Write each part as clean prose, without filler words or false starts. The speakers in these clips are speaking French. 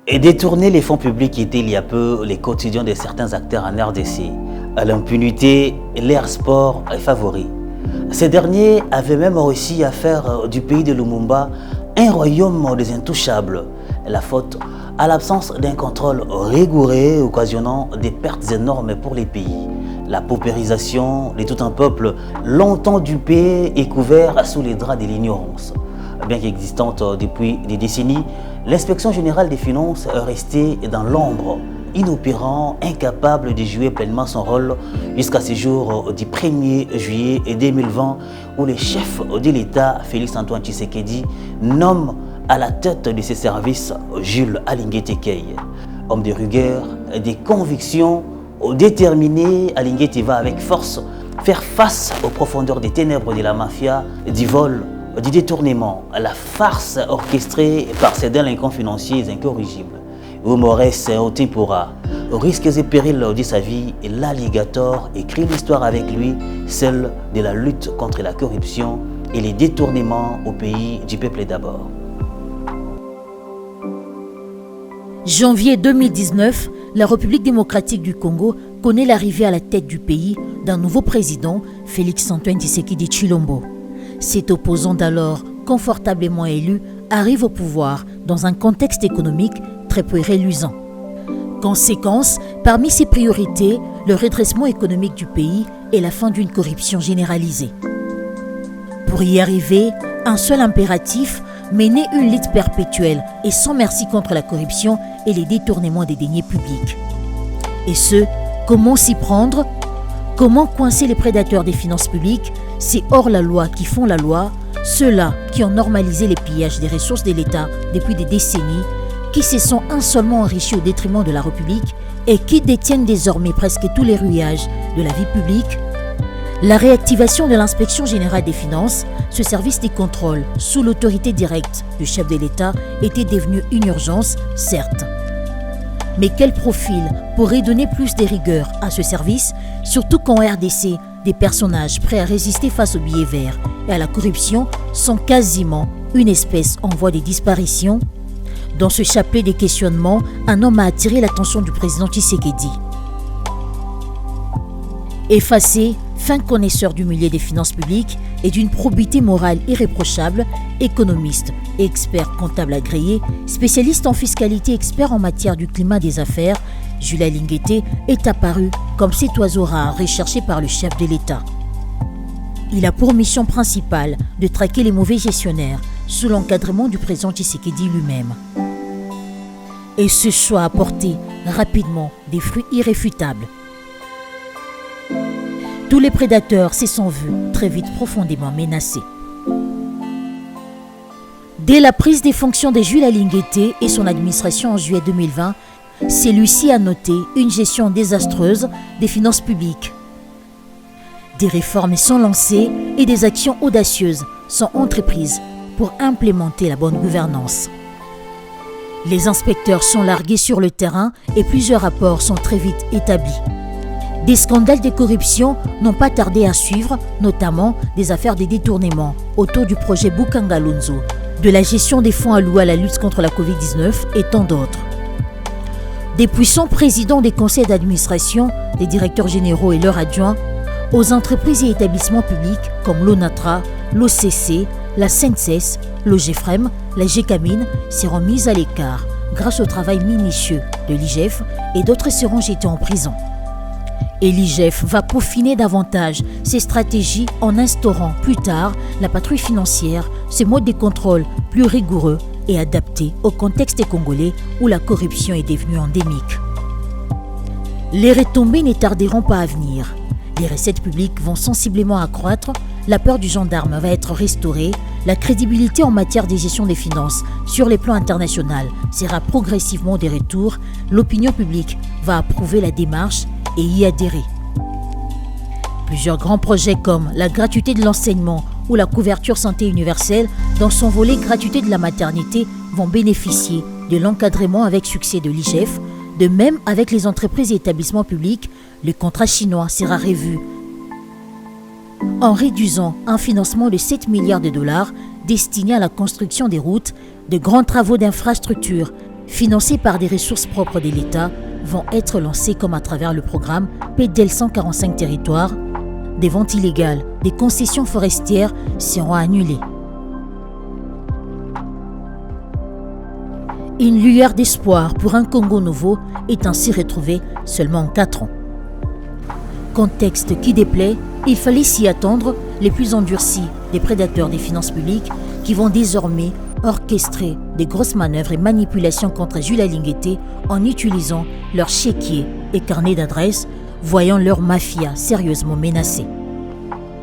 Et détourner les fonds publics était il y a peu les quotidiens de certains acteurs en RDC. À l'impunité, l'air sport est favori. Ces derniers avaient même réussi à faire du pays de Lumumba un royaume des intouchables. La faute à l'absence d'un contrôle rigoureux occasionnant des pertes énormes pour les pays. La paupérisation de tout un peuple longtemps dupé et couvert sous les draps de l'ignorance. Bien qu'existante depuis des décennies, l'inspection générale des finances est restée dans l'ombre, inopérant, incapable de jouer pleinement son rôle jusqu'à ce jour du 1er juillet 2020 où le chef de l'État, Félix-Antoine Tshisekedi, nomme à la tête de ses services Jules Alingué Tekei. Homme de rigueur, des convictions, déterminé, Alingué va avec force faire face aux profondeurs des ténèbres de la mafia, du vol, du détournement, la farce orchestrée par ces délinquants financiers incorrigibles. Humorès Otimpura, aux risques et périls de sa vie, l'alligator écrit l'histoire avec lui, celle de la lutte contre la corruption et les détournements au pays du peuple d'abord. Janvier 2019, la République démocratique du Congo connaît l'arrivée à la tête du pays d'un nouveau président, Félix-Antoine Tshisekedi Tshilombo. Cet opposant d'alors, confortablement élu, arrive au pouvoir dans un contexte économique très peu reluisant. Conséquence, parmi ses priorités, le redressement économique du pays et la fin d'une corruption généralisée. Pour y arriver, un seul impératif, mener une lutte perpétuelle et sans merci contre la corruption et les détournements des deniers publics. Et ce, comment s'y prendre? Comment coincer les prédateurs des finances publiques? C'est hors la loi qui font la loi, ceux-là qui ont normalisé les pillages des ressources de l'État depuis des décennies, qui se sont insolemment enrichis au détriment de la République et qui détiennent désormais presque tous les rouages de la vie publique. La réactivation de l'inspection générale des finances, ce service des contrôles sous l'autorité directe du chef de l'État, était devenu une urgence, certes. Mais quel profil pourrait donner plus de rigueur à ce service, surtout qu'en RDC, des personnages prêts à résister face aux billets verts et à la corruption sont quasiment une espèce en voie de disparition? Dans ce chapelet des questionnements, un homme a attiré l'attention du président Tshisekedi. Effacé, fin connaisseur du milieu des finances publiques et d'une probité morale irréprochable, économiste et expert comptable agréé, spécialiste en fiscalité, expert en matière du climat des affaires, Jules Alingué est apparu comme cet oiseau rare recherché par le chef de l'État. Il a pour mission principale de traquer les mauvais gestionnaires sous l'encadrement du président Tshisekedi lui-même. Et ce choix a apporté rapidement des fruits irréfutables. Tous les prédateurs se sont vus très vite profondément menacés. Dès la prise des fonctions de Jules Alingué et son administration en juillet 2020, celui-ci a noté une gestion désastreuse des finances publiques. Des réformes sont lancées et des actions audacieuses sont entreprises pour implémenter la bonne gouvernance. Les inspecteurs sont largués sur le terrain et plusieurs rapports sont très vite établis. Des scandales de corruption n'ont pas tardé à suivre, notamment des affaires de détournement autour du projet Bukangalonzo, de la gestion des fonds alloués à la lutte contre la Covid-19 et tant d'autres. Des puissants présidents des conseils d'administration, des directeurs généraux et leurs adjoints, aux entreprises et établissements publics comme l'ONATRA, l'OCC, la SENSES, l'OGEFREM, la GECAMINE seront mis à l'écart grâce au travail minutieux de l'IGF et d'autres seront jetés en prison. Et l'IGF va peaufiner davantage ses stratégies en instaurant plus tard la patrouille financière, ce mode de contrôle plus rigoureux et adapté au contexte congolais où la corruption est devenue endémique. Les retombées ne tarderont pas à venir. Les recettes publiques vont sensiblement accroître, la peur du gendarme va être restaurée, la crédibilité en matière de gestion des finances sur les plans international sera progressivement de retour, l'opinion publique va approuver la démarche et y adhérer. Plusieurs grands projets comme la gratuité de l'enseignement ou la couverture santé universelle dans son volet gratuité de la maternité vont bénéficier de l'encadrement avec succès de l'IGF. De même avec les entreprises et établissements publics, le contrat chinois sera revu en réduisant un financement de 7 milliards de dollars destiné à la construction des routes, de grands travaux d'infrastructures financés par des ressources propres de l'État, vont être lancés comme à travers le programme PDL 145 territoires. Des ventes illégales, des concessions forestières seront annulées. Une lueur d'espoir pour un Congo nouveau est ainsi retrouvée seulement en 4 ans. Contexte qui déplaît, il fallait s'y attendre, les plus endurcis des prédateurs des finances publiques qui vont désormais orchestrer des grosses manœuvres et manipulations contre Jules Alinguété en utilisant leurs chéquiers et carnets d'adresses, voyant leur mafia sérieusement menacée.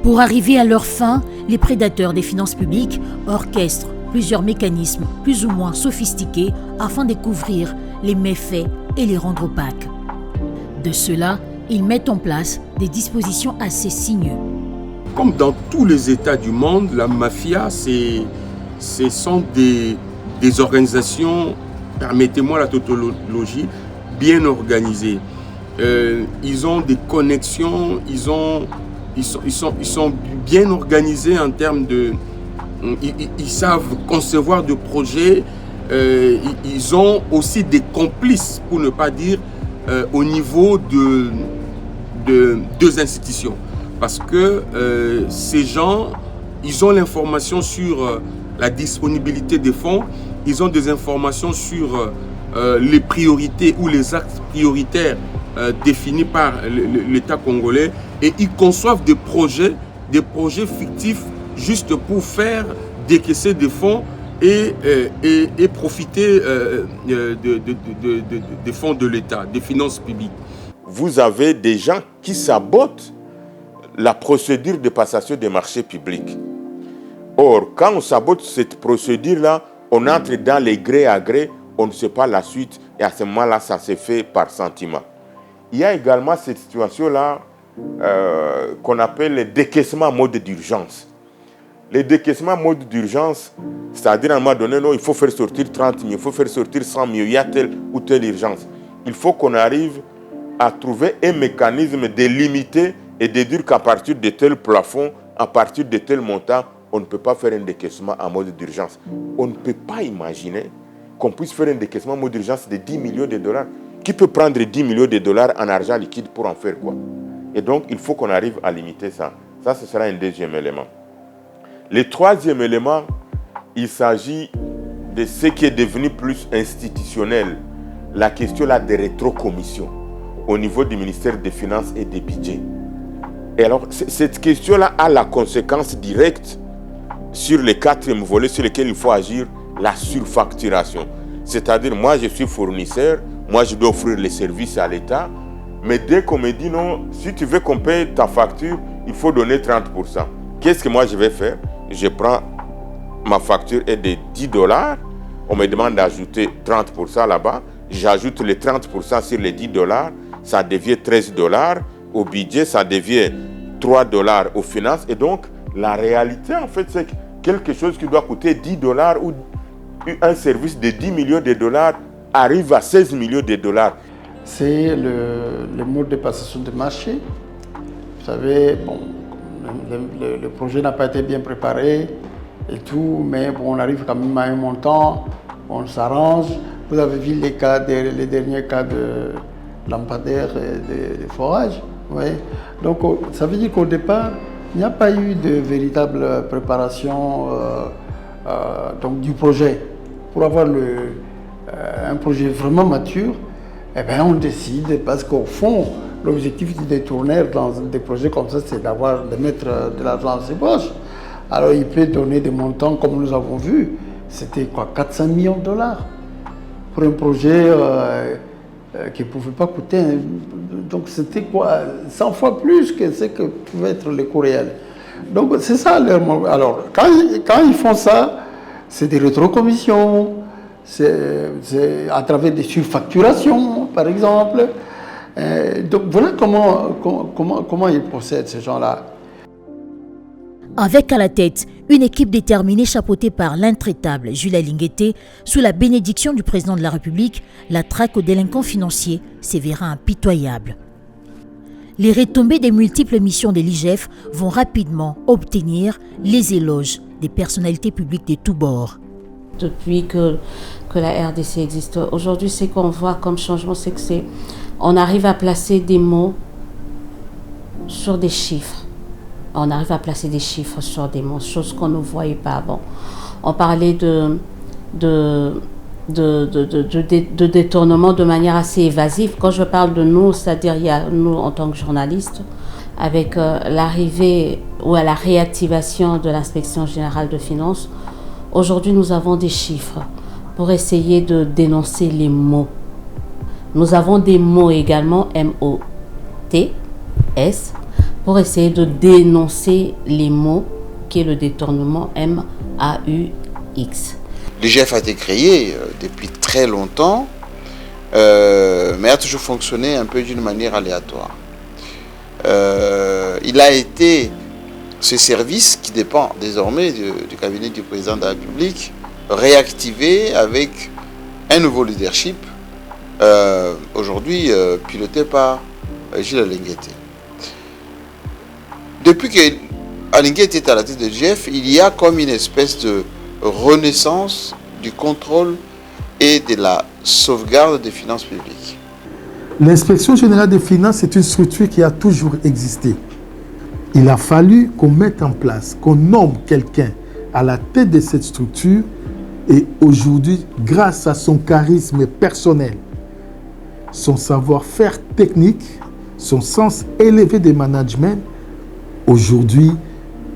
Pour arriver à leur fin, les prédateurs des finances publiques orchestrent plusieurs mécanismes plus ou moins sophistiqués afin de couvrir les méfaits et les rendre opaques. De cela, ils mettent en place des dispositions assez sinueuses. Comme dans tous les États du monde, la mafia, ce sont des organisations, permettez-moi la tautologie, bien organisées. Ils ont des connexions, ils sont bien organisés en termes de... Ils savent concevoir des projets, ils ont aussi des complices, pour ne pas dire, au niveau de deux institutions. Parce que ces gens, ils ont l'information sur la disponibilité des fonds, ils ont des informations sur les priorités ou les axes prioritaires définis par l'État congolais, et ils conçoivent des projets fictifs juste pour faire décaisser des fonds et profiter des fonds de l'État, des finances publiques. Vous avez des gens qui sabotent la procédure de passation des marchés publics. Or, quand on sabote cette procédure-là, on entre dans les gré à gré, on ne sait pas la suite, et à ce moment-là, ça se fait par sentiment. Il y a également cette situation-là qu'on appelle le décaissement en mode d'urgence. Le décaissement en mode d'urgence, c'est-à-dire à un moment donné, non, il faut faire sortir 30 000, il faut faire sortir 100 000, il y a telle ou telle urgence. Il faut qu'on arrive à trouver un mécanisme de limiter et de dire qu'à partir de tel plafond, à partir de tel montant, on ne peut pas faire un décaissement en mode d'urgence. On ne peut pas imaginer qu'on puisse faire un décaissement en mode d'urgence de 10 millions de dollars. Qui peut prendre 10 millions de dollars en argent liquide pour en faire quoi? Et donc, il faut qu'on arrive à limiter ça. Ça, ce sera un deuxième élément. Le troisième élément, il s'agit de ce qui est devenu plus institutionnel. La question là des rétrocommissions au niveau du ministère des Finances et des Budgets. Et alors, cette question-là a la conséquence directe sur les 4e volets sur lesquels il faut agir, la surfacturation. C'est-à-dire, moi, je suis fournisseur, moi, je dois offrir les services à l'État, mais dès qu'on me dit non, si tu veux qu'on paye ta facture, il faut donner 30%. Qu'est-ce que moi, je vais faire? Je prends ma facture est de 10 $, on me demande d'ajouter 30% là-bas, j'ajoute les 30% sur les 10 $, ça devient 13 $, au budget, ça devient 3 $ aux finances, et donc, la réalité, en fait, c'est que quelque chose qui doit coûter 10 $ ou un service de 10 millions de dollars arrive à 16 millions de dollars. C'est le mode de passation de marché. Vous savez, bon, le projet n'a pas été bien préparé et tout, mais bon, on arrive quand même à un montant, on s'arrange. Vous avez vu les derniers cas de lampadaires et de forage. Ouais. Donc, ça veut dire qu'au départ, il n'y a pas eu de véritable préparation donc, du projet. Pour avoir un projet vraiment mature, eh bien, on décide, parce qu'au fond, l'objectif du détourneur dans des projets comme ça, c'est de mettre de l'argent dans ses poches. Alors, il peut donner des montants, comme nous avons vu, c'était quoi, 400 millions de dollars pour un projet qui ne pouvait pas coûter. Donc, c'était quoi, 100 fois plus que ce que pouvait être le coût réel. Donc, c'est ça leur... Alors, quand ils font ça, c'est des rétrocommissions, c'est à travers des surfacturations, par exemple. Donc voilà comment ils procèdent, ces gens-là. Avec à la tête une équipe déterminée chapeautée par l'intraitable Jules Alinguété, sous la bénédiction du président de la République, la traque aux délinquants financiers s'avérera impitoyable. Les retombées des multiples missions de l'IGF vont rapidement obtenir les éloges des personnalités publiques de tous bords. depuis que la RDC existe. Aujourd'hui, ce qu'on voit comme changement, c'est on arrive à placer des mots sur des chiffres. On arrive à placer des chiffres sur des mots, choses qu'on ne voyait pas avant. On parlait de détournement de manière assez évasive. Quand je parle de nous, c'est-à-dire il y a nous en tant que journalistes, avec l'arrivée ou à la réactivation de l'inspection générale de finances, aujourd'hui nous avons des chiffres pour essayer de dénoncer les mots. Nous avons des mots également, M-O-T-S, pour essayer de dénoncer les mots qui est le détournement M-A-U-X. L'IGF a été créé depuis très longtemps, mais a toujours fonctionné un peu d'une manière aléatoire. Il a été ce service qui dépend désormais du cabinet du président de la République, réactivé avec un nouveau leadership, aujourd'hui piloté par Jules Alinguete. Depuis que Alinguete est à la tête de l'IGF, il y a comme une espèce de renaissance du contrôle et de la sauvegarde des finances publiques. L'inspection générale des finances est une structure qui a toujours existé. Il a fallu qu'on mette en place, qu'on nomme quelqu'un à la tête de cette structure et aujourd'hui, grâce à son charisme personnel, son savoir-faire technique, son sens élevé de management, aujourd'hui,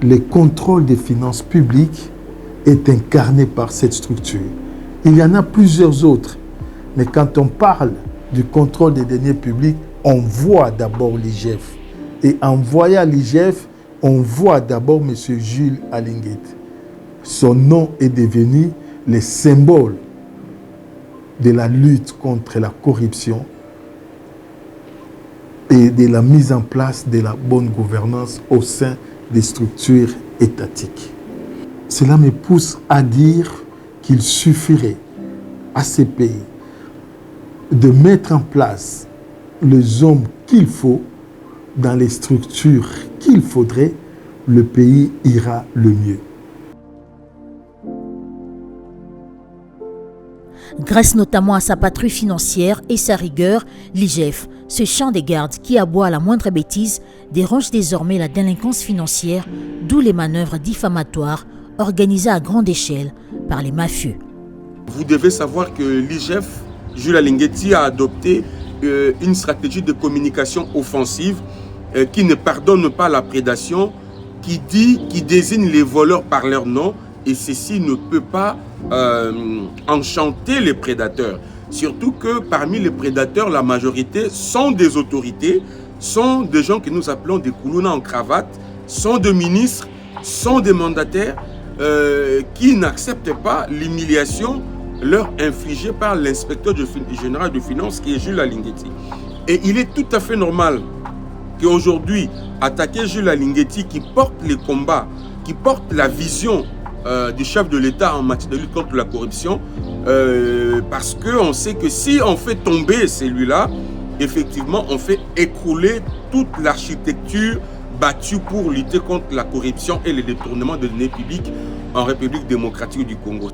le contrôle des finances publiques est incarné par cette structure. Il y en a plusieurs autres, mais quand on parle du contrôle des deniers publics, on voit d'abord l'IGF. Et en voyant l'IGF, on voit d'abord M. Jules Alinguete. Son nom est devenu le symbole de la lutte contre la corruption et de la mise en place de la bonne gouvernance au sein des structures étatiques. Cela me pousse à dire qu'il suffirait à ces pays de mettre en place les hommes qu'il faut dans les structures qu'il faudrait, le pays ira le mieux. Grâce notamment à sa patrouille financière et sa rigueur, l'IGF, ce chien des gardes qui aboie à la moindre bêtise, dérange désormais la délinquance financière, d'où les manœuvres diffamatoires organisées à grande échelle par les mafieux. Vous devez savoir que l'IGF, Jules Alinguete, a adopté une stratégie de communication offensive qui ne pardonne pas la prédation, qui désigne les voleurs par leur nom, et ceci ne peut pas enchanter les prédateurs. Surtout que parmi les prédateurs, la majorité sont des autorités, sont des gens que nous appelons des koulouna en cravate, sont des ministres, sont des mandataires qui n'acceptent pas l'humiliation leur infligée par l'inspecteur général de finances qui est Jules Alinguete. Et il est tout à fait normal qu'aujourd'hui, attaquer Jules Alinguete qui porte les combats, qui porte la vision du chef de l'État en matière de lutte contre la corruption, parce qu'on sait que si on fait tomber celui-là, effectivement, on fait écrouler toute l'architecture battue pour lutter contre la corruption et le détournement de deniers publics en République démocratique du Congo.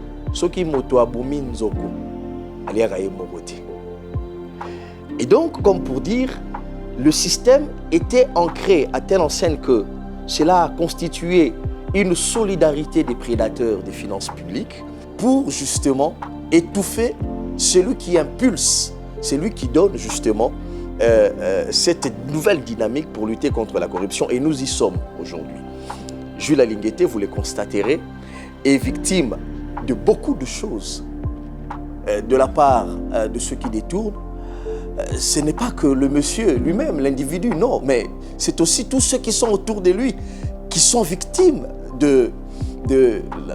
Et donc, comme pour dire, le système était ancré à telle enseigne que cela a constitué une solidarité des prédateurs des finances publiques pour justement étouffer celui qui impulse, celui qui donne justement cette nouvelle dynamique pour lutter contre la corruption. Et nous y sommes aujourd'hui. Jules Alinguete, vous le constaterez, est victime de beaucoup de choses de la part de ceux qui détournent. Ce n'est pas que le monsieur lui-même, l'individu, non, mais c'est aussi tous ceux qui sont autour de lui qui sont victimes de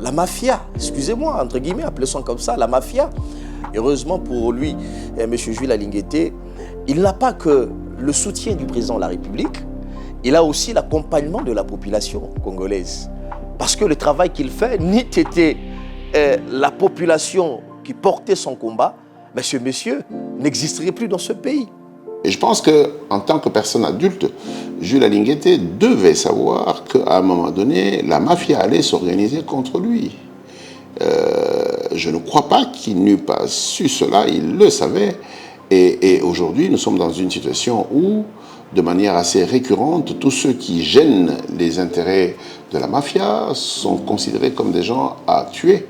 la mafia, excusez-moi, entre guillemets, appelons comme ça, la mafia. Heureusement pour lui, M. Jules Alinguete, il n'a pas que le soutien du président de la République, il a aussi l'accompagnement de la population congolaise. Parce que le travail qu'il fait, n'eût été la population qui portait son combat, mais ce monsieur n'existerait plus dans ce pays. Et je pense qu'en tant que personne adulte, Jules Alinguete devait savoir qu'à un moment donné, la mafia allait s'organiser contre lui. Je ne crois pas qu'il n'eût pas su cela, il le savait. Et aujourd'hui, nous sommes dans une situation où, de manière assez récurrente, tous ceux qui gênent les intérêts de la mafia sont considérés comme des gens à tuer.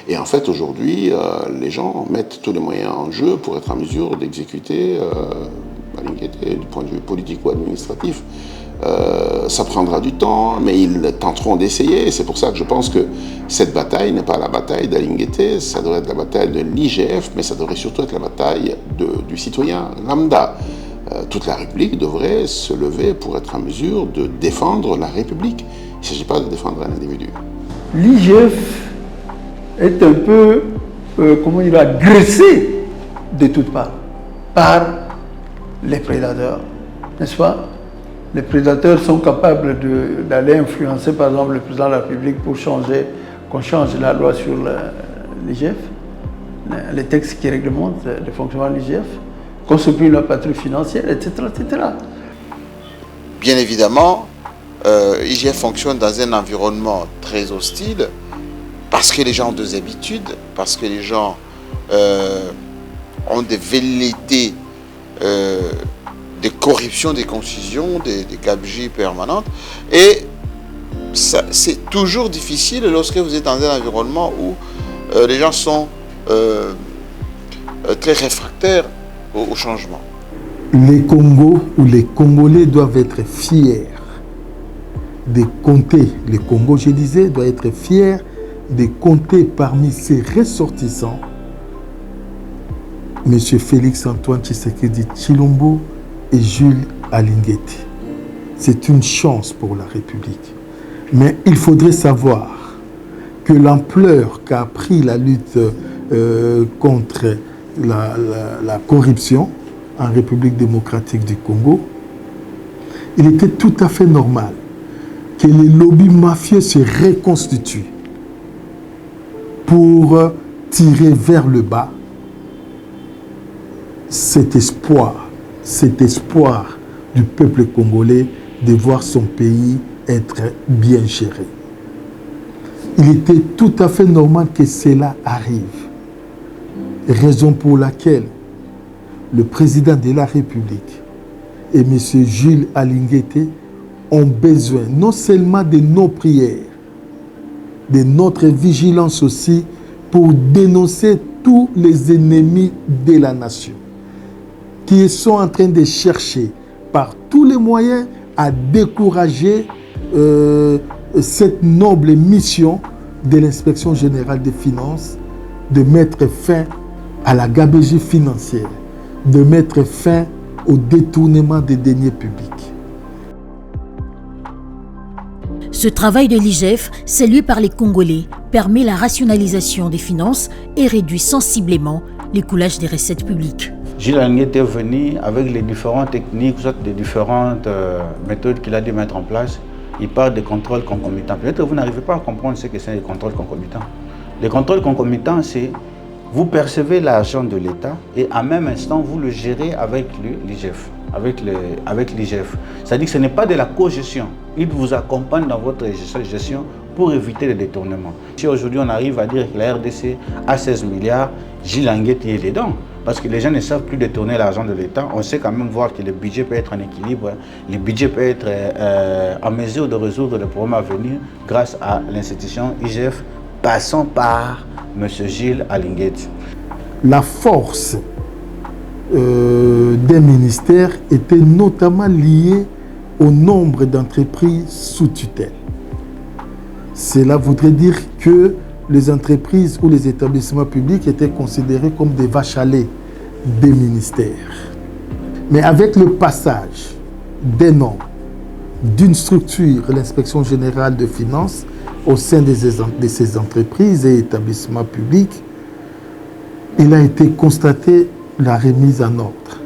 Et en fait, aujourd'hui, les gens mettent tous les moyens en jeu pour être en mesure d'exécuter Alinguété du point de vue politique ou administratif. Ça prendra du temps, mais ils tenteront d'essayer. C'est pour ça que je pense que cette bataille n'est pas la bataille d'Alinguété, ça devrait être la bataille de l'IGF, mais ça devrait surtout être la bataille du citoyen lambda. Toute la République devrait se lever pour être en mesure de défendre la République. Il ne s'agit pas de défendre un individu. L'IGF est un peu, agressé de toutes parts par les prédateurs, n'est-ce pas? Les prédateurs sont capables d'aller influencer, par exemple, le président de la République pour qu'on change la loi sur l'IGF, les textes qui réglementent le fonctionnement de l'IGF, qu'on supprime la patrouille financière, etc., etc. Bien évidemment, l'IGF fonctionne dans un environnement très hostile parce que les gens ont des habitudes, parce que les gens ont des velléités de corruption, des confusions, des gabegies permanentes. Et c'est toujours difficile lorsque vous êtes dans un environnement où les gens sont très réfractaires au changement. Les Congos ou les Congolais doivent être fiers de compter, le Congo, je disais, doit être fier de compter parmi ses ressortissants M. Félix-Antoine Tshisekedi Tshilombo et Jules Alinguété. C'est une chance pour la République. Mais il faudrait savoir que l'ampleur qu'a pris la lutte contre la corruption en République démocratique du Congo, il était tout à fait normal que les lobbies mafieux se reconstituent pour tirer vers le bas cet espoir du peuple congolais de voir son pays être bien géré. Il était tout à fait normal que cela arrive. Raison pour laquelle le président de la République et M. Jules Alinguété ont besoin non seulement de nos prières, de notre vigilance aussi, pour dénoncer tous les ennemis de la nation qui sont en train de chercher par tous les moyens à décourager cette noble mission de l'inspection générale des finances de mettre fin à la gabegie financière, de mettre fin au détournement des deniers publics. Ce travail de l'IGF, salué par les Congolais, permet la rationalisation des finances et réduit sensiblement l'écoulage des recettes publiques. Jules Alinguété est venu avec les différentes techniques, soit les différentes méthodes qu'il a dû mettre en place. Il parle de contrôles concomitants. Peut-être que vous n'arrivez pas à comprendre ce que c'est les contrôles concomitants. Les contrôles concomitants, c'est vous percevez l'argent de l'État et en même instant, vous le gérez avec l'IGF. Avec l'IGF. C'est-à-dire que ce n'est pas de la co-gestion. Il vous accompagne dans votre gestion pour éviter les détournements. Si aujourd'hui on arrive à dire que la RDC a 16 milliards, Jules Alinguété est dedans. Parce que les gens ne savent plus détourner l'argent de l'État. On sait quand même voir que le budget peut être en équilibre. Le budget peut être en mesure de résoudre les problèmes à venir grâce à l'institution IGF, passant par M. Jules Alinguété. La force des ministères était notamment liée au nombre d'entreprises sous tutelle. Cela voudrait dire que les entreprises ou les établissements publics étaient considérés comme des vaches à lait des ministères. Mais avec le passage des noms d'une structure, l'inspection générale de finances, au sein de ces entreprises et établissements publics, il a été constaté la remise en ordre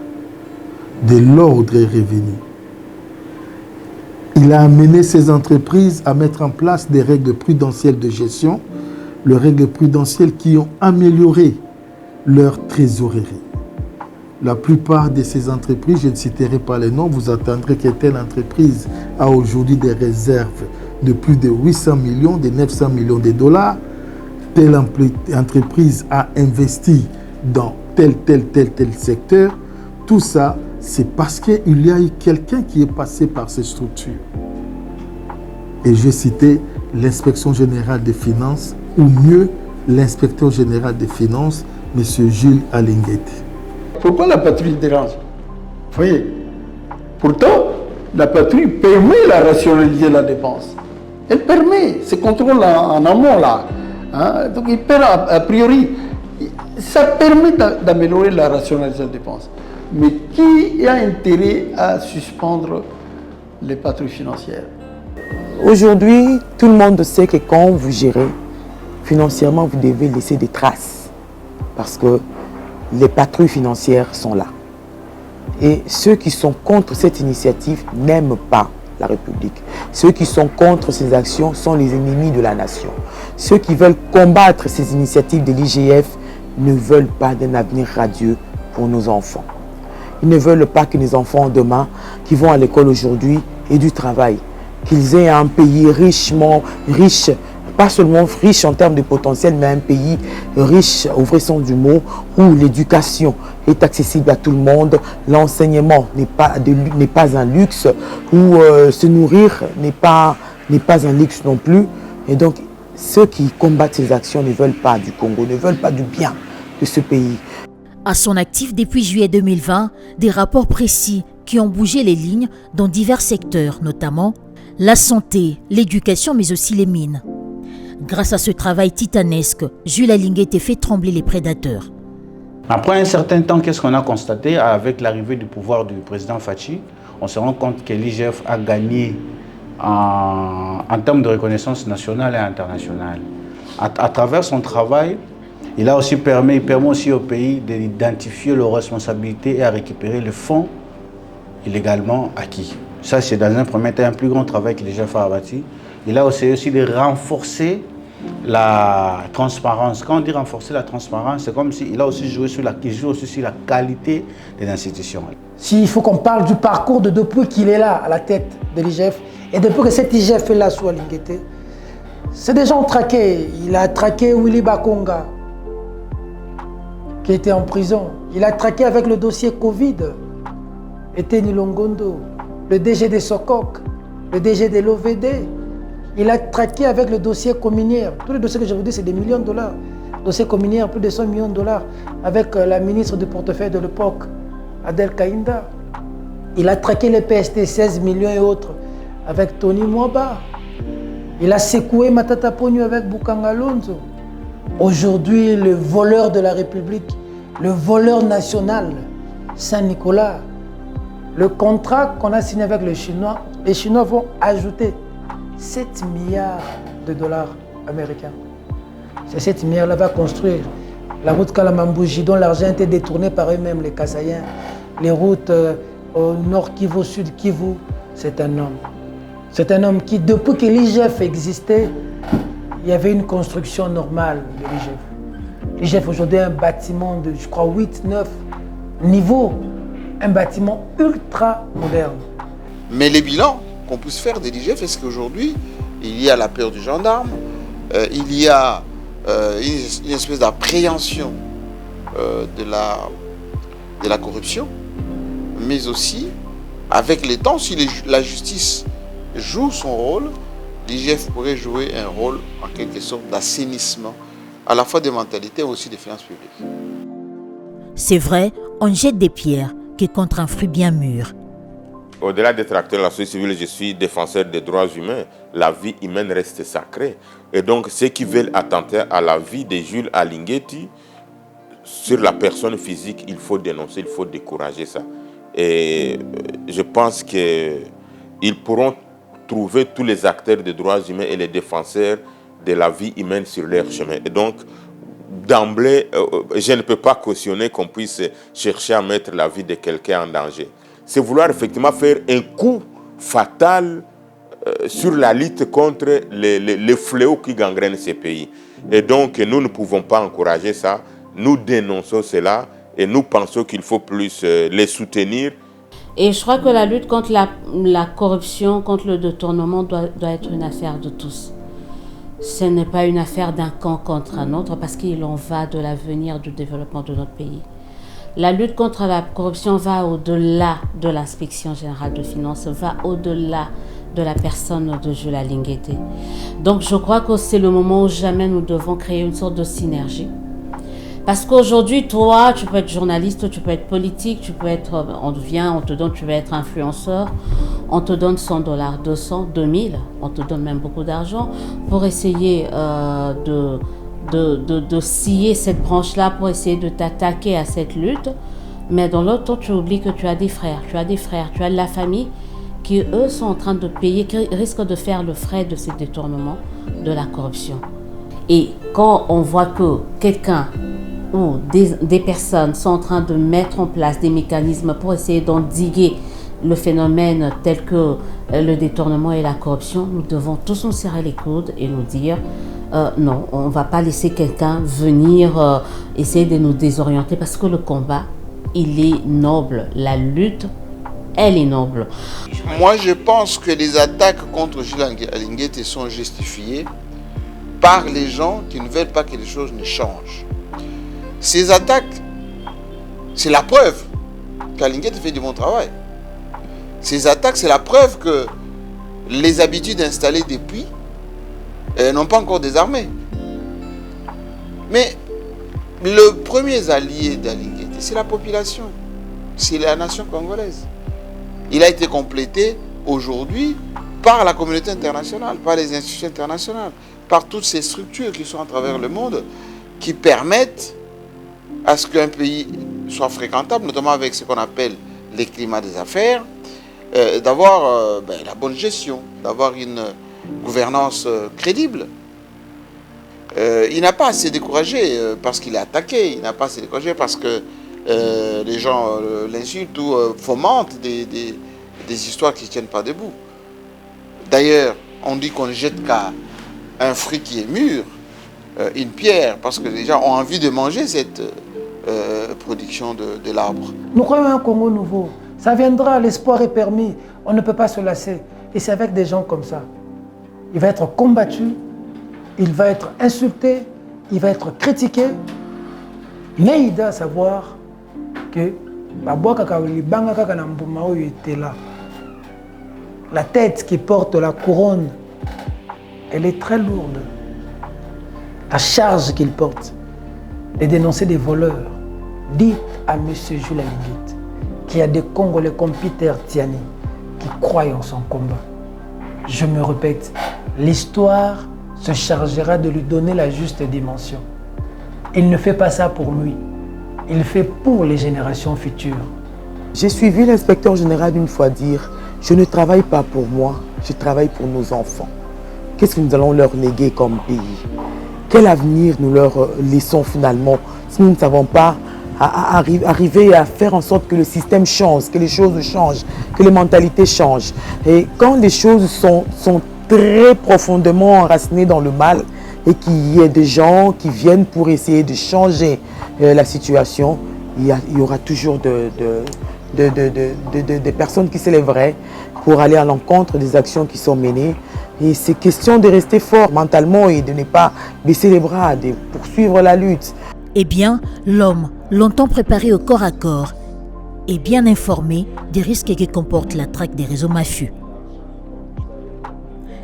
de l'ordre revenu. Il a amené ces entreprises à mettre en place des règles prudentielles de gestion, les règles prudentielles qui ont amélioré leur trésorerie. La plupart de ces entreprises, je ne citerai pas les noms, vous attendrez que telle entreprise a aujourd'hui des réserves de plus de 800 millions, de 900 millions de dollars, telle entreprise a investi dans tel secteur. Tout ça, c'est parce qu'il y a eu quelqu'un qui est passé par ces structures. Et j'ai cité l'inspection générale des finances, ou mieux, l'inspecteur général des finances, M. Jules Alinguete. Pourquoi la patrouille dérange? Vous voyez, pourtant, la patrouille permet la rationaliser la dépense. Elle permet ces contrôles en amont là. Hein? Donc il permet a priori, ça permet d'améliorer la rationalisation des dépenses. Mais qui a intérêt à suspendre les patrouilles financières? Aujourd'hui, tout le monde sait que quand vous gérez financièrement, vous devez laisser des traces. Parce que les patrouilles financières sont là. Et ceux qui sont contre cette initiative n'aiment pas la République. Ceux qui sont contre ces actions sont les ennemis de la nation. Ceux qui veulent combattre ces initiatives de l'IGF ne veulent pas d'un avenir radieux pour nos enfants. Ils ne veulent pas que nos enfants demain, qui vont à l'école aujourd'hui, aient du travail. Qu'ils aient un pays riche, pas seulement riche en termes de potentiel, mais un pays riche, au vrai sens du mot, où l'éducation est accessible à tout le monde, l'enseignement n'est pas un luxe, où se nourrir n'est pas un luxe non plus. Et donc, ceux qui combattent ces actions ne veulent pas du Congo, ne veulent pas du bien de ce pays. À son actif depuis juillet 2020, des rapports précis qui ont bougé les lignes dans divers secteurs, notamment la santé, l'éducation, mais aussi les mines. Grâce à ce travail titanesque, Jules Alinguete fait trembler les prédateurs. Après un certain temps, qu'est-ce qu'on a constaté avec l'arrivée du pouvoir du président Fachi? On se rend compte que l'IGF a gagné en termes de reconnaissance nationale et internationale. À travers son travail, il permet aussi au pays d'identifier leurs responsabilités et à récupérer les fonds illégalement acquis. Ça, c'est dans un premier temps un plus grand travail que l'IGF a abattu. Il a aussi de renforcer la transparence. Quand on dit renforcer la transparence, c'est comme s'il a aussi joué sur la qualité des institutions. S'il faut qu'on parle du parcours depuis qu'il est là, à la tête de l'IGF, et depuis que cet IGF est là sous Alinguete, c'est des gens traqués. Il a traqué Willy Bakonga, qui était en prison. Il a traqué avec le dossier Covid, Eteni Longondo, le DG des Sokok, le DG de l'OVD. Il a traqué avec le dossier communière. Tous les dossiers que je vous dis, c'est des millions de dollars. Dossier communière, plus de 100 millions de dollars, avec la ministre du portefeuille de l'époque, Adel Kaïnda. Il a traqué les PST, 16 millions et autres, avec Tony Mwaba. Il a secoué Matata Pogno avec Bukanga Alonso. Aujourd'hui, le voleur de la République, le voleur national, Saint-Nicolas, le contrat qu'on a signé avec les Chinois vont ajouter 7 milliards de dollars américains. Ces 7 milliards-là va construire la route Kalamambouji, dont l'argent a été détourné par eux-mêmes, les Kassaïens, les routes au nord Kivu, sud Kivu. C'est un homme. C'est un homme qui, depuis que l'IGF existait, il y avait une construction normale de l'IGF. L'IGF aujourd'hui est un bâtiment de, je crois, 8-9 niveaux, un bâtiment ultra moderne. Mais les bilans qu'on puisse faire de l'IGF, est-ce qu'aujourd'hui, il y a la peur du gendarme, il y a une espèce d'appréhension de la corruption, mais aussi, avec les temps, si la justice joue son rôle, l'IGF pourrait jouer un rôle en quelque sorte d'assainissement, à la fois des mentalités, mais aussi des finances publiques. C'est vrai, on jette des pierres que contre un fruit bien mûr. Au-delà d'être acteur de la société civile, je suis défenseur des droits humains. La vie humaine reste sacrée. Et donc, ceux qui veulent attenter à la vie de Jules Alinguete, sur la personne physique, il faut dénoncer, il faut décourager ça. Et je pense qu'ils pourront trouver tous les acteurs des droits humains et les défenseurs de la vie humaine sur leur chemin. Et donc, d'emblée, je ne peux pas cautionner qu'on puisse chercher à mettre la vie de quelqu'un en danger. C'est vouloir effectivement faire un coup fatal sur la lutte contre les fléaux qui gangrènent ces pays. Et donc, nous ne pouvons pas encourager ça. Nous dénonçons cela et nous pensons qu'il faut plus les soutenir. Et je crois que la lutte contre la corruption, contre le détournement doit être une affaire de tous. ce n'est pas une affaire d'un camp contre un autre parce qu'il en va de l'avenir du développement de notre pays. La lutte contre la corruption va au-delà de l'inspection générale de finances, va au-delà de la personne de Jules Alinguété. Donc je crois que c'est le moment où jamais nous devons créer une sorte de synergie. Parce qu'aujourd'hui, toi, tu peux être journaliste, tu peux être politique, tu peux être, on te donne, tu veux être influenceur, on te donne $100, 200, 2000, on te donne même beaucoup d'argent pour essayer de scier cette branche-là, pour essayer de t'attaquer à cette lutte. Mais dans l'autre temps, tu oublies que tu as des frères, tu as de la famille qui, eux, sont en train de payer, qui risquent de faire le frais de ces détournements, de la corruption. Et quand on voit que quelqu'un ou des personnes sont en train de mettre en place des mécanismes pour essayer d'endiguer le phénomène tel que le détournement et la corruption, nous devons tous nous serrer les coudes et nous dire non, on ne va pas laisser quelqu'un venir essayer de nous désorienter parce que le combat, il est noble. La lutte, elle est noble. Moi, je pense que les attaques contre Jules Alinguété sont justifiées par les gens qui ne veulent pas que les choses ne changent. Ces attaques, c'est la preuve qu'Alinguété fait du bon travail. Ces attaques, c'est la preuve que les habitudes installées depuis n'ont pas encore désarmé. Mais le premier allié d'Alinguété, c'est la population, c'est la nation congolaise. Il a été complété aujourd'hui par la communauté internationale, par les institutions internationales, par toutes ces structures qui sont à travers le monde, qui permettent à ce qu'un pays soit fréquentable, notamment avec ce qu'on appelle les climats des affaires, d'avoir la bonne gestion, d'avoir une gouvernance crédible. Il n'a pas à se décourager parce qu'il est attaqué, il n'a pas à se décourager parce que les gens l'insultent ou fomentent des histoires qui ne tiennent pas debout. D'ailleurs, on dit qu'on ne jette qu'à un fruit qui est mûr, une pierre, parce que les gens ont envie de manger cette production de l'arbre. Nous croyons un Congo nouveau. Ça viendra, l'espoir est permis. On ne peut pas se lasser. Et c'est avec des gens comme ça. Il va être combattu, il va être insulté, il va être critiqué. Mais il doit savoir que la tête qui porte la couronne, elle est très lourde. La charge qu'il porte est dénoncer des voleurs. Dites à M. Jules Alinguété qu'il y a des Congolais comme Peter Tiani qui croient en son combat. Je me répète, l'histoire se chargera de lui donner la juste dimension. Il ne fait pas ça pour lui, il le fait pour les générations futures. J'ai suivi l'inspecteur général une fois dire « Je ne travaille pas pour moi, je travaille pour nos enfants. Qu'est-ce que nous allons leur léguer comme pays? Quel avenir nous leur laissons finalement si nous ne savons pas arriver à faire en sorte que le système change, que les choses changent, que les mentalités changent. Et quand les choses sont très profondément enracinées dans le mal et qu'il y ait des gens qui viennent pour essayer de changer la situation, il y aura toujours des personnes qui s'élèveraient pour aller à l'encontre des actions qui sont menées. Et c'est question de rester fort mentalement et de ne pas baisser les bras, de poursuivre la lutte. Eh bien, l'homme, longtemps préparé au corps à corps, est bien informé des risques que comporte la traque des réseaux mafieux.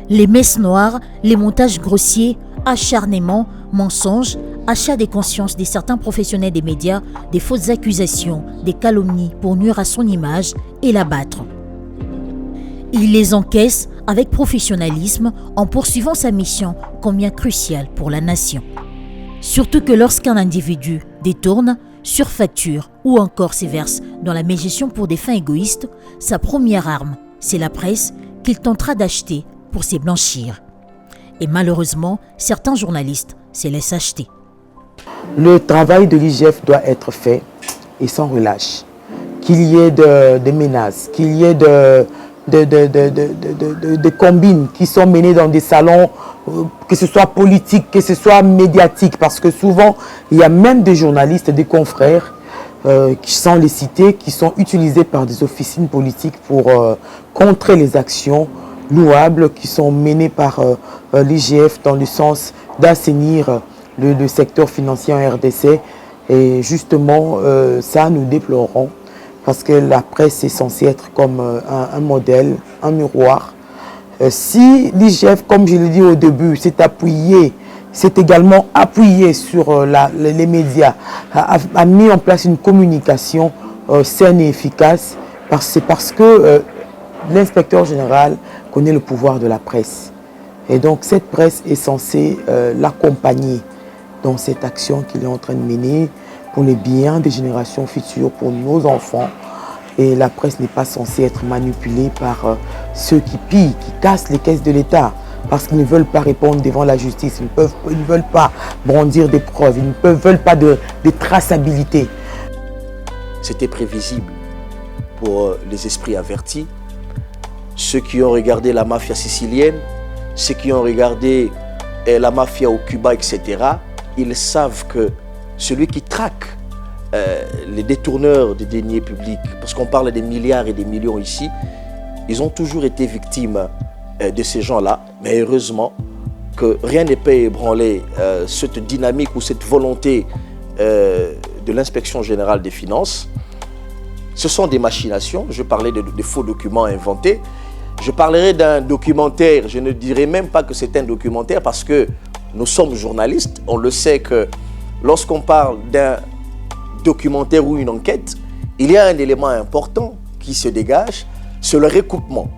Les messes noires, les montages grossiers, acharnements, mensonges, achat des consciences de certains professionnels des médias, des fausses accusations, des calomnies pour nuire à son image et l'abattre. Il les encaisse avec professionnalisme en poursuivant sa mission combien cruciale pour la nation. Surtout que lorsqu'un individu détourne, surfacture ou encore se verse dans la mégestion pour des fins égoïstes, sa première arme, c'est la presse qu'il tentera d'acheter pour se blanchir. Et malheureusement, certains journalistes se laissent acheter. Le travail de l'IGF doit être fait et sans relâche. Qu'il y ait des menaces, qu'il y ait des combines qui sont menées dans des salons, que ce soit politique, que ce soit médiatique, parce que souvent, il y a même des journalistes, des confrères, sans les citer, qui sont utilisés par des officines politiques pour contrer les actions louables qui sont menées par l'IGF dans le sens d'assainir le secteur financier en RDC. Et justement, ça nous déplorons parce que la presse est censée être comme un modèle, un miroir. Si l'IGF, comme je l'ai dit au début, s'est également appuyé sur les médias, a mis en place une communication saine et efficace, c'est parce que l'inspecteur général connaît le pouvoir de la presse. Et donc cette presse est censée l'accompagner dans cette action qu'il est en train de mener pour le bien des générations futures, pour nos enfants. Et la presse n'est pas censée être manipulée par ceux qui pillent, qui cassent les caisses de l'État, parce qu'ils ne veulent pas répondre devant la justice, ils ne veulent pas brandir des preuves, ils ne veulent pas de traçabilité. C'était prévisible pour les esprits avertis, ceux qui ont regardé la mafia sicilienne, ceux qui ont regardé la mafia au Cuba, etc., ils savent que celui qui traque les détourneurs des deniers publics, parce qu'on parle des milliards et des millions ici, ils ont toujours été victimes de ces gens-là, mais heureusement que rien ne peut ébranler cette dynamique ou cette volonté de l'inspection générale des finances. Ce sont des machinations, je parlais de faux documents inventés, je parlerai d'un documentaire, je ne dirais même pas que c'est un documentaire parce que nous sommes journalistes, on le sait que lorsqu'on parle d'un documentaire ou une enquête, il y a un élément important qui se dégage, c'est le recoupement,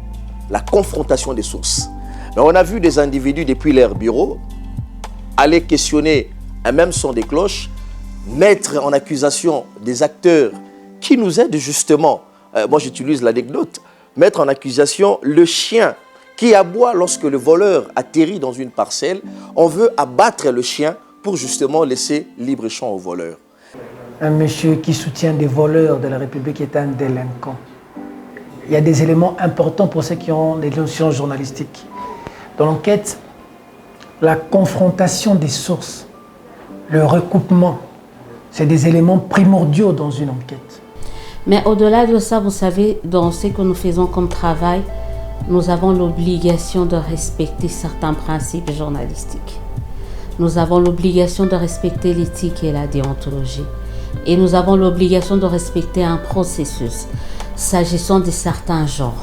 la confrontation des sources. Mais on a vu des individus depuis leur bureau aller questionner un même son des cloches, mettre en accusation des acteurs qui nous aident justement, moi j'utilise l'anecdote, mettre en accusation le chien qui aboie lorsque le voleur atterrit dans une parcelle. On veut abattre le chien pour justement laisser libre champ au voleur. Un monsieur qui soutient des voleurs de la République est un délinquant. Il y a des éléments importants pour ceux qui ont des notions journalistiques. Dans l'enquête, la confrontation des sources, le recoupement, c'est des éléments primordiaux dans une enquête. Mais au-delà de ça, vous savez, dans ce que nous faisons comme travail, nous avons l'obligation de respecter certains principes journalistiques. Nous avons l'obligation de respecter l'éthique et la déontologie. Et nous avons l'obligation de respecter un processus, s'agissant de certains genres.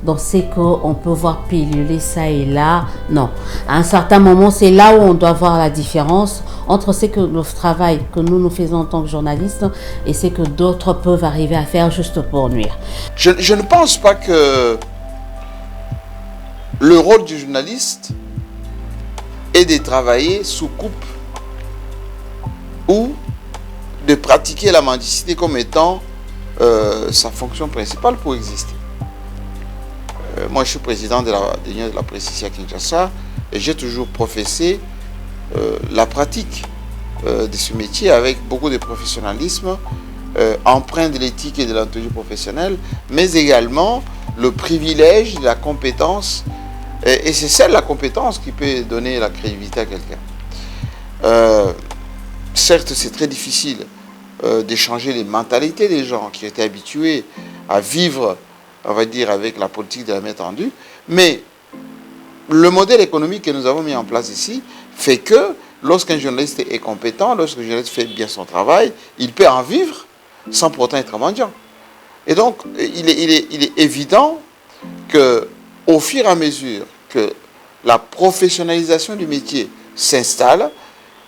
Donc c'est qu'on peut voir piluler ça et là. Non. À un certain moment, c'est là où on doit voir la différence entre ce que le travail que nous faisons en tant que journalistes et ce que d'autres peuvent arriver à faire juste pour nuire. Je ne pense pas que le rôle du journaliste est de travailler sous coupe ou de pratiquer la mendicité comme étant sa fonction principale pour exister. Moi, je suis président de l'Union de la presse ici à Kinshasa et j'ai toujours professé la pratique de ce métier avec beaucoup de professionnalisme, empreint de l'éthique et de l'anthologie professionnelle, mais également le privilège de la compétence. Et c'est celle la compétence qui peut donner la crédibilité à quelqu'un. Certes, c'est très difficile d'échanger les mentalités des gens qui étaient habitués à vivre, on va dire, avec la politique de la main tendue, mais le modèle économique que nous avons mis en place ici fait que lorsqu'un journaliste est compétent, lorsqu'un journaliste fait bien son travail, il peut en vivre sans pourtant être mendiant. Et donc, il est évident qu'au fur et à mesure que la professionnalisation du métier s'installe,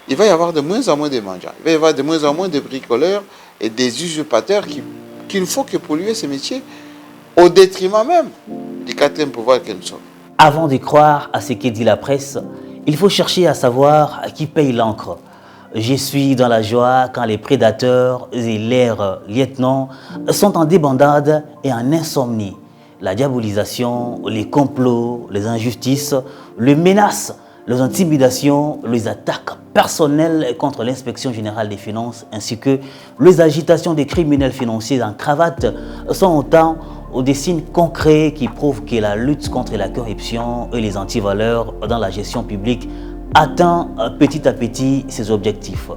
il va y avoir de moins en moins de mendiants. Il va y avoir de moins en moins de bricoleurs et des usurpateurs qui ne font que polluer ce métier au détriment même du quatrième pouvoir que nous sommes. Avant de croire à ce que dit la presse, il faut chercher à savoir qui paye l'encre. Je suis dans la joie quand les prédateurs et leurs lieutenants sont en débandade et en insomnie. La diabolisation, les complots, les injustices, les menaces, les intimidations, les attaques personnelles contre l'inspection générale des finances ainsi que les agitations des criminels financiers en cravate sont autant des signes concrets qui prouvent que la lutte contre la corruption et les antivaleurs dans la gestion publique atteint petit à petit ses objectifs.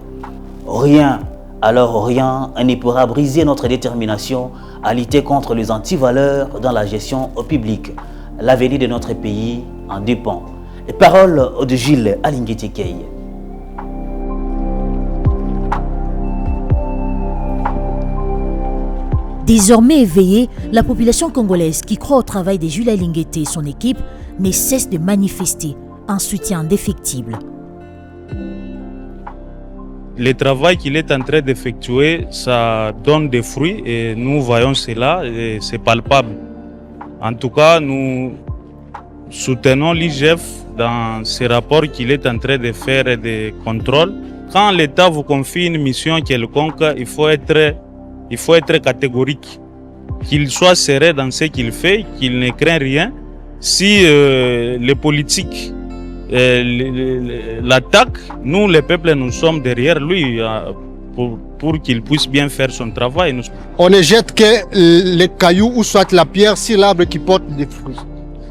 Rien, alors rien, ne pourra briser notre détermination à lutter contre les antivaleurs dans la gestion publique. L'avenir de notre pays en dépend. Parole de Gilles Alingué-Keye. Désormais éveillée, la population congolaise qui croit au travail de Jules Alingué-Keye et son équipe ne cesse de manifester un soutien indéfectible. Le travail qu'il est en train d'effectuer, ça donne des fruits et nous voyons cela et c'est palpable. En tout cas, nous soutenons l'IGF dans ces rapports qu'il est en train de faire et des contrôles. Quand l'État vous confie une mission quelconque, il faut être catégorique, qu'il soit serré dans ce qu'il fait, qu'il ne craint rien. Si les politiques l'attaquent, nous, les peuples, nous sommes derrière lui pour qu'il puisse bien faire son travail. On ne jette que les cailloux ou soit la pierre sur l'arbre qui porte des fruits.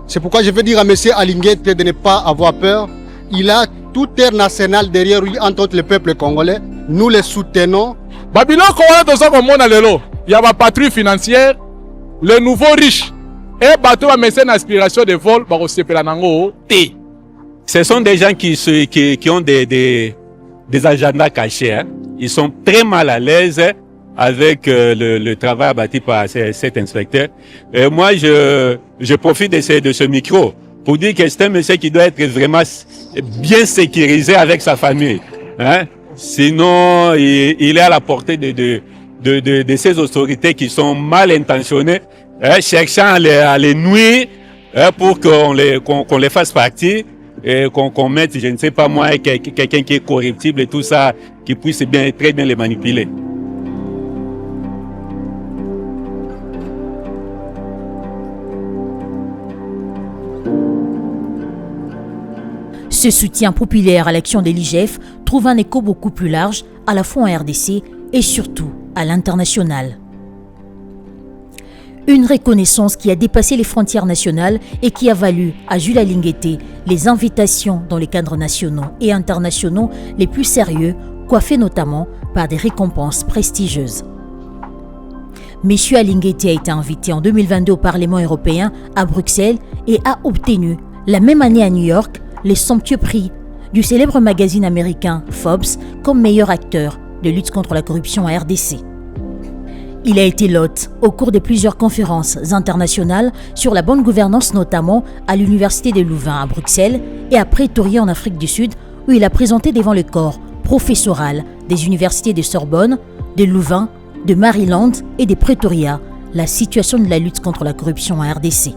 C'est pourquoi je veux dire à M. Alingué-Keye de ne pas avoir peur. Il a tout Air national derrière lui, entre autres le peuple congolais. Nous les soutenons. Babylone congolais dans ce monde lelo, il y a ma patrie financière, le nouveau riche et bateau va mettre une aspiration de vol, bah aussi pelanango T. Ce sont des gens qui ont des agendas cachés. Hein. Ils sont très mal à l'aise avec le travail abattu par cet inspecteur. Et moi, je profite de ce micro pour dire que c'est un monsieur qui doit être vraiment bien sécurisé avec sa famille. Hein. Sinon, il est à la portée de ces autorités qui sont mal intentionnées, hein, cherchant à les nuire hein, pour qu'on les fasse partir et qu'on mette, je ne sais pas moi, quelqu'un qui est corruptible et tout ça, qui puisse très bien les manipuler. Ce soutien populaire à l'action de l'IGF trouve un écho beaucoup plus large, à la fois en RDC et surtout à l'international. Une reconnaissance qui a dépassé les frontières nationales et qui a valu à Jules Alingué-Keye les invitations dans les cadres nationaux et internationaux les plus sérieux, coiffés notamment par des récompenses prestigieuses. M. Alingué-Keye a été invité en 2022 au Parlement européen à Bruxelles et a obtenu, la même année à New York, les somptueux prix du célèbre magazine américain Forbes comme meilleur acteur de lutte contre la corruption à RDC. Il a été l'hôte au cours de plusieurs conférences internationales sur la bonne gouvernance, notamment à l'Université de Louvain à Bruxelles et à Pretoria en Afrique du Sud, où il a présenté devant le corps professoral des universités de Sorbonne, de Louvain, de Maryland et de Pretoria la situation de la lutte contre la corruption à RDC.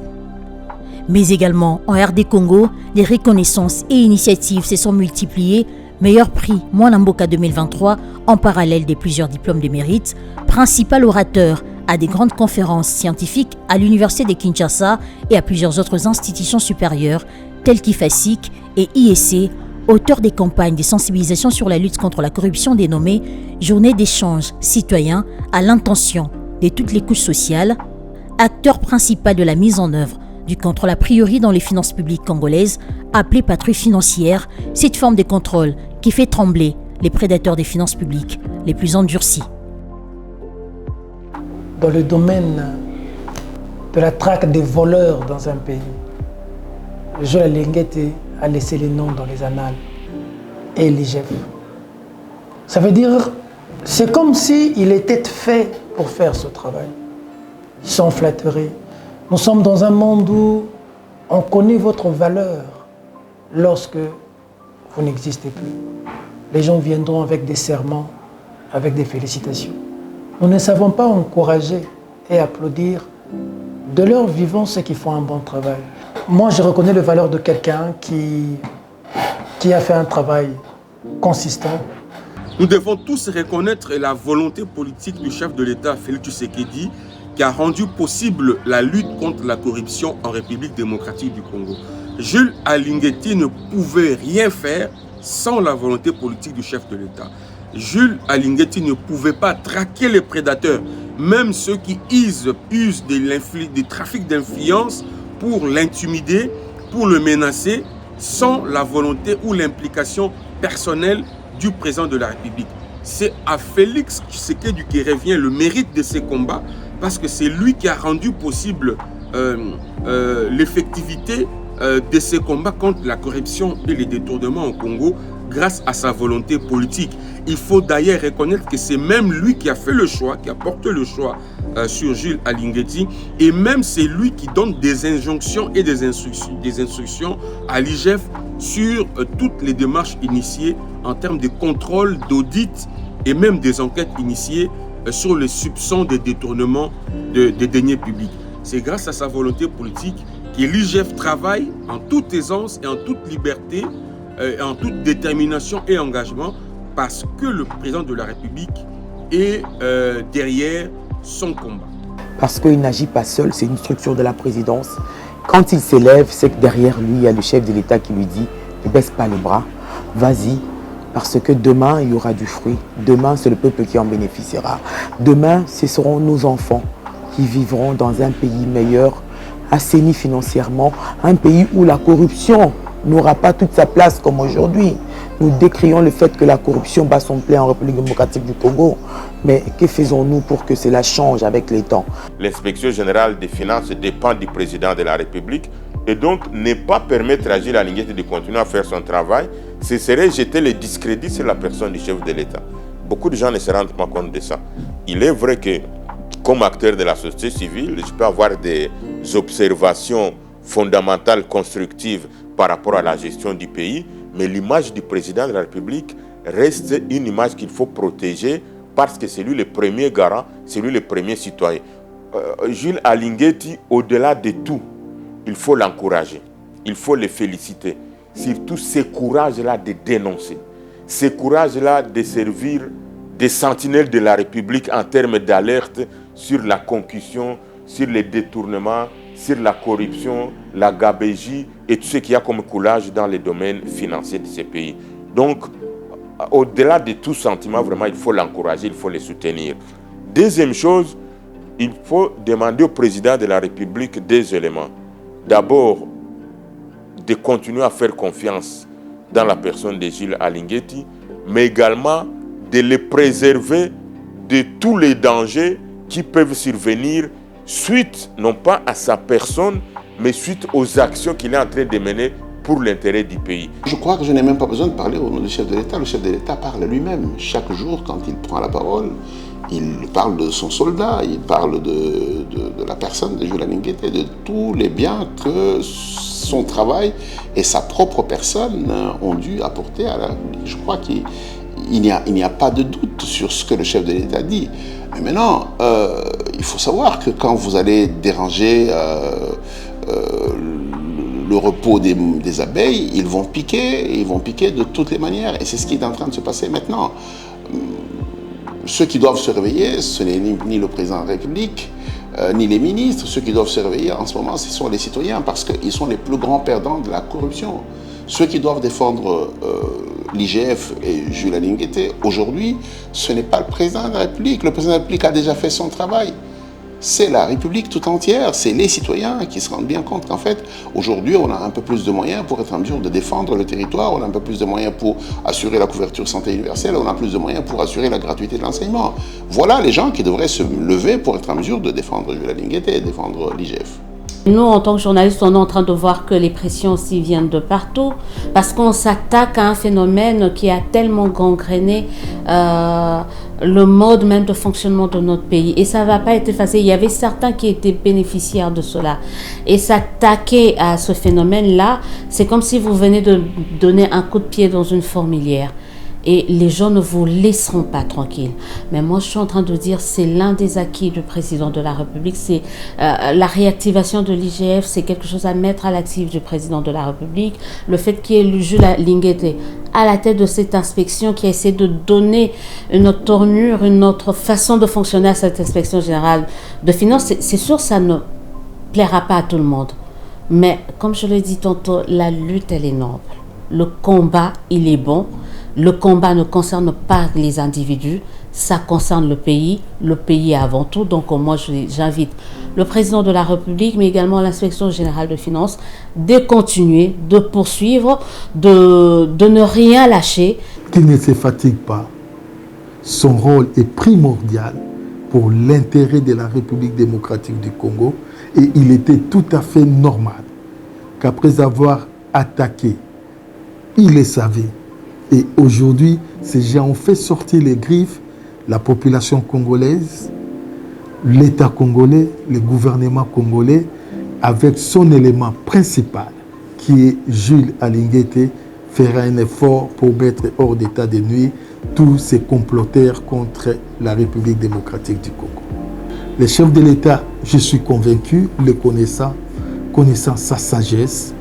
Mais également en RD Congo, les reconnaissances et initiatives se sont multipliées. Meilleur prix Mwanamboka 2023 en parallèle des plusieurs diplômes de mérite, principal orateur à des grandes conférences scientifiques à l'Université de Kinshasa et à plusieurs autres institutions supérieures telles qu'IFASIC et IEC, auteur des campagnes de sensibilisation sur la lutte contre la corruption dénommée Journée d'échange citoyen à l'intention de toutes les couches sociales, acteur principal de la mise en œuvre du contrôle a priori dans les finances publiques congolaises, appelé patrouille financière, cette forme de contrôle qui fait trembler les prédateurs des finances publiques les plus endurcis. Dans le domaine de la traque des voleurs dans un pays, Jules Alingué-Keye a laissé les noms dans les annales et l'IGF. Ça veut dire, c'est comme s'il était fait pour faire ce travail. Sans flatterie. Nous sommes dans un monde où on connaît votre valeur lorsque vous n'existez plus. Les gens viendront avec des serments, avec des félicitations. Nous ne savons pas encourager et applaudir de leur vivant ceux qui font un bon travail. Moi, je reconnais la valeur de quelqu'un qui a fait un travail consistant. Nous devons tous reconnaître la volonté politique du chef de l'État, Félix Tshisekedi, qui a rendu possible la lutte contre la corruption en République démocratique du Congo. Jules Alingué-Keye ne pouvait rien faire sans la volonté politique du chef de l'État. Jules Alingué-Keye ne pouvait pas traquer les prédateurs, même ceux qui usent des trafics d'influence pour l'intimider, pour le menacer, sans la volonté ou l'implication personnelle du président de la République. C'est à Félix Tshisekedi qui revient le mérite de ces combats, parce que c'est lui qui a rendu possible l'effectivité de ses combats contre la corruption et les détournements au Congo grâce à sa volonté politique. Il faut d'ailleurs reconnaître que c'est même lui qui a fait le choix, qui a porté le choix sur Jules Alinguetti, et même c'est lui qui donne des injonctions et des instructions à l'IGF sur toutes les démarches initiées en termes de contrôle, d'audit et même des enquêtes initiées sur les soupçons de détournement de deniers publics. C'est grâce à sa volonté politique que l'IGF travaille en toute aisance et en toute liberté, en toute détermination et engagement, parce que le président de la République est derrière son combat. Parce qu'il n'agit pas seul, c'est une structure de la présidence. Quand il s'élève, c'est que derrière lui, il y a le chef de l'État qui lui dit « Ne baisse pas les bras, vas-y ». Parce que demain, il y aura du fruit. Demain, c'est le peuple qui en bénéficiera. Demain, ce seront nos enfants qui vivront dans un pays meilleur, assaini financièrement, un pays où la corruption n'aura pas toute sa place comme aujourd'hui. Nous décrions le fait que la corruption bat son plein en République démocratique du Congo. Mais que faisons-nous pour que cela change avec les temps? L'inspection générale des finances dépend du président de la République. Et donc, ne pas permettre à Jules Alinguetti de continuer à faire son travail, ce serait jeter le discrédit sur la personne du chef de l'État. Beaucoup de gens ne se rendent pas compte de ça. Il est vrai que, comme acteur de la société civile, je peux avoir des observations fondamentales, constructives par rapport à la gestion du pays, mais l'image du président de la République reste une image qu'il faut protéger parce que c'est lui le premier garant, c'est lui le premier citoyen. Jules Alinguetti, au-delà de tout, il faut l'encourager, il faut le féliciter. Surtout ce courage-là de dénoncer, ce courage-là de servir des sentinelles de la République en termes d'alerte sur la concussion, sur les détournements, sur la corruption, la gabegie et tout ce qu'il y a comme coulage dans les domaines financiers de ces pays. Donc, au-delà de tout sentiment, vraiment, il faut l'encourager, il faut le soutenir. Deuxième chose, il faut demander au président de la République des éléments. D'abord, de continuer à faire confiance dans la personne de Jules Alinguetti, mais également de le préserver de tous les dangers qui peuvent survenir suite, non pas à sa personne, mais suite aux actions qu'il est en train de mener pour l'intérêt du pays. Je crois que je n'ai même pas besoin de parler au nom du chef de l'État. Le chef de l'État parle lui-même. Chaque jour, quand il prend la parole, il parle de son soldat, il parle de la personne de Jules Alinguetti, de tous les biens que son travail et sa propre personne ont dû apporter à la République. Je crois qu'il n'y a pas de doute sur ce que le chef de l'État dit. Mais maintenant, il faut savoir que quand vous allez déranger le repos des abeilles, ils vont piquer de toutes les manières. Et c'est ce qui est en train de se passer maintenant. Ceux qui doivent se réveiller, ce n'est ni le président de la République, ni les ministres. Ceux qui doivent se réveiller en ce moment, ce sont les citoyens, parce qu'ils sont les plus grands perdants de la corruption. Ceux qui doivent défendre l'IGF et Jules Alinguetti, aujourd'hui, ce n'est pas le président de la République. Le président de la République a déjà fait son travail. C'est la République tout entière, c'est les citoyens qui se rendent bien compte qu'en fait, aujourd'hui, on a un peu plus de moyens pour être en mesure de défendre le territoire, on a un peu plus de moyens pour assurer la couverture santé universelle, on a plus de moyens pour assurer la gratuité de l'enseignement. Voilà les gens qui devraient se lever pour être en mesure de défendre Jules Alinguetti et défendre l'IGF. Nous, en tant que journalistes, on est en train de voir que les pressions aussi viennent de partout, parce qu'on s'attaque à un phénomène qui a tellement gangréné le mode même de fonctionnement de notre pays. Et ça ne va pas être effacé. Il y avait certains qui étaient bénéficiaires de cela. Et s'attaquer à ce phénomène-là, c'est comme si vous venez de donner un coup de pied dans une fourmilière. Et les gens ne vous laisseront pas tranquille. Mais moi, je suis en train de dire, c'est l'un des acquis du président de la République. C'est la réactivation de l'IGF, c'est quelque chose à mettre à l'actif du président de la République. Le fait qu'il y ait Jules Alinguetti à la tête de cette inspection qui a essayé de donner une autre tournure, une autre façon de fonctionner à cette inspection générale de finances, c'est sûr ça ne plaira pas à tout le monde. Mais comme je l'ai dit tantôt, la lutte, elle est noble. Le combat, il est bon. Le combat ne concerne pas les individus, ça concerne le pays avant tout. Donc moi, j'invite le président de la République, mais également l'inspection générale de finances, de continuer, de poursuivre, de ne rien lâcher. Qu'il ne se fatigue pas. Son rôle est primordial pour l'intérêt de la République démocratique du Congo et il était tout à fait normal qu'après avoir attaqué, il les savait. Et aujourd'hui, ces gens ont fait sortir les griffes, la population congolaise, l'État congolais, le gouvernement congolais, avec son élément principal, qui est Jules Alinguete, fera un effort pour mettre hors d'état de nuire tous ces comploteurs contre la République démocratique du Congo. Le chef de l'État, je suis convaincu, le connaissant sa sagesse,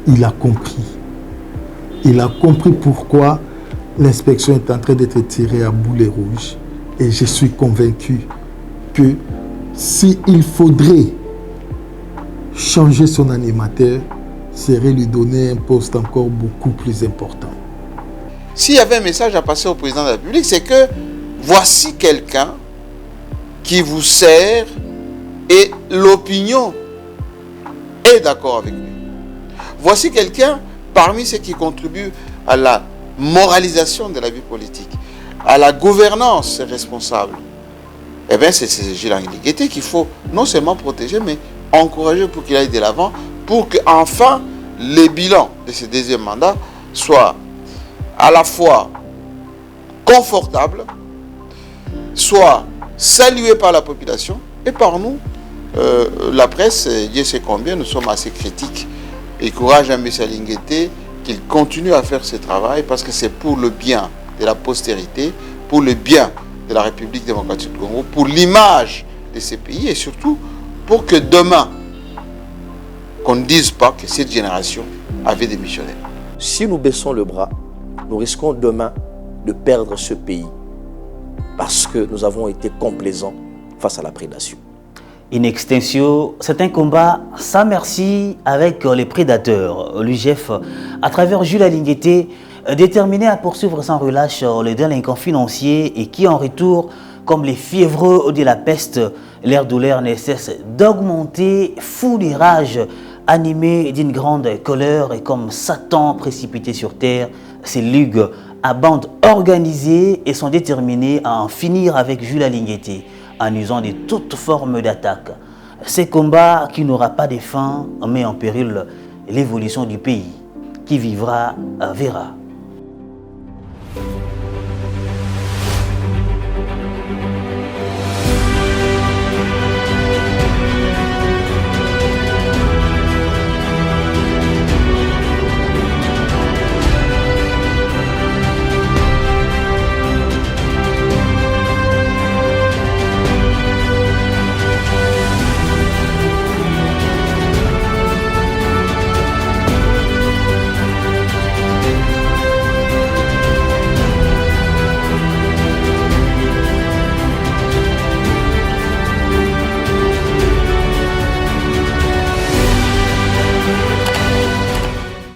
il a compris. Il a compris pourquoi l'inspection est en train d'être tirée à boulet rouge. Et je suis convaincu que s'il faudrait changer son animateur, serait lui donner un poste encore beaucoup plus important. S'il y avait un message à passer au président de la République, c'est que voici quelqu'un qui vous sert et l'opinion est d'accord avec lui. Voici quelqu'un parmi ceux qui contribuent à la moralisation de la vie politique, à la gouvernance responsable. Eh bien, c'est Jules Alinguete qu'il faut non seulement protéger, mais encourager pour qu'il aille de l'avant, pour qu'enfin les bilans de ce deuxième mandat soient à la fois confortables, soient salués par la population et par nous, la presse. Dieu sait combien nous sommes assez critiques. Et courage à M. Alinguete qu'il continue à faire ce travail parce que c'est pour le bien de la postérité, pour le bien de la République démocratique du Congo, pour l'image de ces pays et surtout pour que demain, qu'on ne dise pas que cette génération avait démissionné. Si nous baissons le bras, nous risquons demain de perdre ce pays parce que nous avons été complaisants face à la prédation. In extension, c'est un combat sans merci avec les prédateurs. L'UGF, à travers Jules Alinguete, déterminé à poursuivre sans relâche les délinquants financiers et qui en retour, comme les fiévreux de la peste, leur douleur ne cesse d'augmenter, fou de rage, animé d'une grande colère et comme Satan précipité sur terre, ces ligues à bande organisée et sont déterminés à en finir avec Jules Alinguete en usant de toutes formes d'attaque. Ce combat qui n'aura pas de fin met en péril l'évolution du pays. Qui vivra verra.